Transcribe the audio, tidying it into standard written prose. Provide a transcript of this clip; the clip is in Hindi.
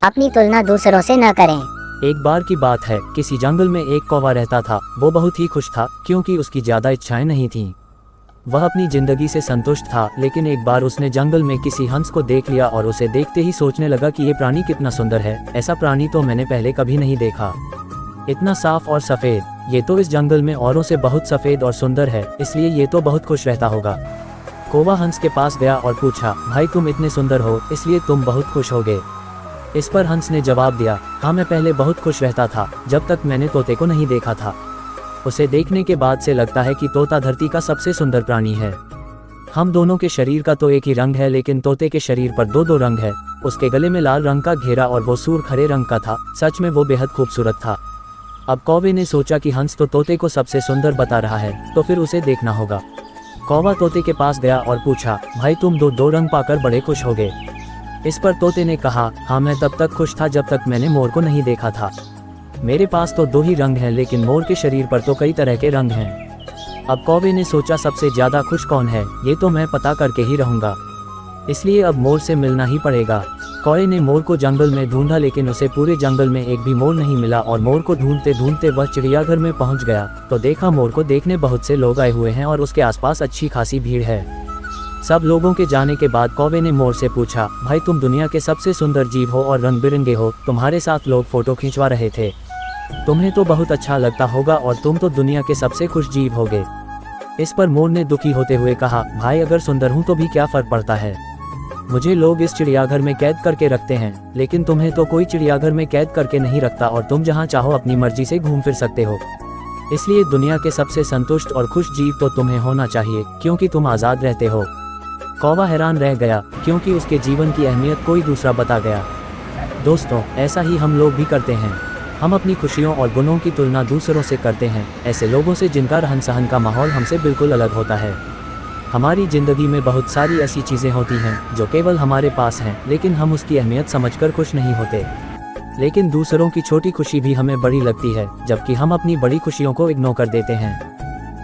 अपनी तुलना दूसरों से न करें। एक बार की बात है, किसी जंगल में एक कौवा रहता था। वो बहुत ही खुश था क्योंकि उसकी ज़्यादा इच्छाएं नहीं थीं। वह अपनी जिंदगी से संतुष्ट था, लेकिन एक बार उसने जंगल में किसी हंस को देख लिया और उसे देखते ही सोचने लगा कि ये प्राणी कितना सुंदर है। ऐसा प्राणी तो मैंने पहले कभी नहीं देखा। इतना साफ और सफ़ेद, ये तो इस जंगल में औरों से बहुत सफ़ेद और सुंदर है, इसलिए ये तो बहुत खुश रहता होगा। कौवा हंस के पास गया और पूछा, भाई तुम इतने सुंदर हो, इसलिए तुम बहुत खुश होगे। इस पर हंस ने जवाब दिया, हाँ मैं पहले बहुत खुश रहता था, जब तक मैंने तोते को नहीं देखा था। उसे देखने के बाद से लगता है कि तोता धरती का सबसे सुंदर प्राणी है। हम दोनों के शरीर का तो एक ही रंग है, लेकिन तोते के शरीर पर दो दो रंग है। उसके गले में लाल रंग का घेरा और वो सूर हरे रंग का था। सच में वो बेहद खूबसूरत था। अब कौवे ने सोचा कि हंस तो तोते को सबसे सुंदर बता रहा है, तो फिर उसे देखना होगा। कौवा तोते के पास गया और पूछा, भाई तुम दो रंग पाकर बड़े खुश हो गए। इस पर तोते ने कहा, हाँ मैं तब तक खुश था जब तक मैंने मोर को नहीं देखा था। मेरे पास तो दो ही रंग हैं, लेकिन मोर के शरीर पर तो कई तरह के रंग हैं। अब कौवे ने सोचा, सबसे ज़्यादा खुश कौन है, ये तो मैं पता करके ही रहूँगा, इसलिए अब मोर से मिलना ही पड़ेगा। कौवे ने मोर को जंगल में ढूंढा, लेकिन उसे पूरे जंगल में एक भी मोर नहीं मिला और मोर को ढूंढते ढूंढते वह चिड़ियाघर में पहुंच गया तो देखा मोर को देखने बहुत से लोग आए हुए हैं और उसके आसपास अच्छी खासी भीड़ है। सब लोगों के जाने के बाद कौवे ने मोर से पूछा, भाई तुम दुनिया के सबसे सुंदर जीव हो और रंग बिरंगे हो, तुम्हारे साथ लोग फोटो खिंचवा रहे थे, तुम्हें तो बहुत अच्छा लगता होगा और तुम तो दुनिया के सबसे खुश जीव होगे। इस पर मोर ने दुखी होते हुए कहा, भाई अगर सुंदर हूँ तो भी क्या फर्क पड़ता है, मुझे लोग इस चिड़ियाघर में कैद करके रखते हैं, लेकिन तुम्हें तो कोई चिड़ियाघर में कैद करके नहीं रखता और तुम जहाँ चाहो अपनी मर्जी से घूम फिर सकते हो। इसलिए दुनिया के सबसे संतुष्ट और खुश जीव तो तुम्हें होना चाहिए, क्योंकि तुम आज़ाद रहते हो। कौवा हैरान रह गया, क्योंकि उसके जीवन की अहमियत कोई दूसरा बता गया। दोस्तों, ऐसा ही हम लोग भी करते हैं। हम अपनी खुशियों और गुणों की तुलना दूसरों से करते हैं, ऐसे लोगों से जिनका रहन सहन का माहौल हमसे बिल्कुल अलग होता है। हमारी ज़िंदगी में बहुत सारी ऐसी चीज़ें होती हैं जो केवल हमारे पास हैं, लेकिन हम उसकी अहमियत समझकर खुश नहीं होते। लेकिन दूसरों की छोटी खुशी भी हमें बड़ी लगती है, जबकि हम अपनी बड़ी खुशियों को इग्नोर कर देते हैं।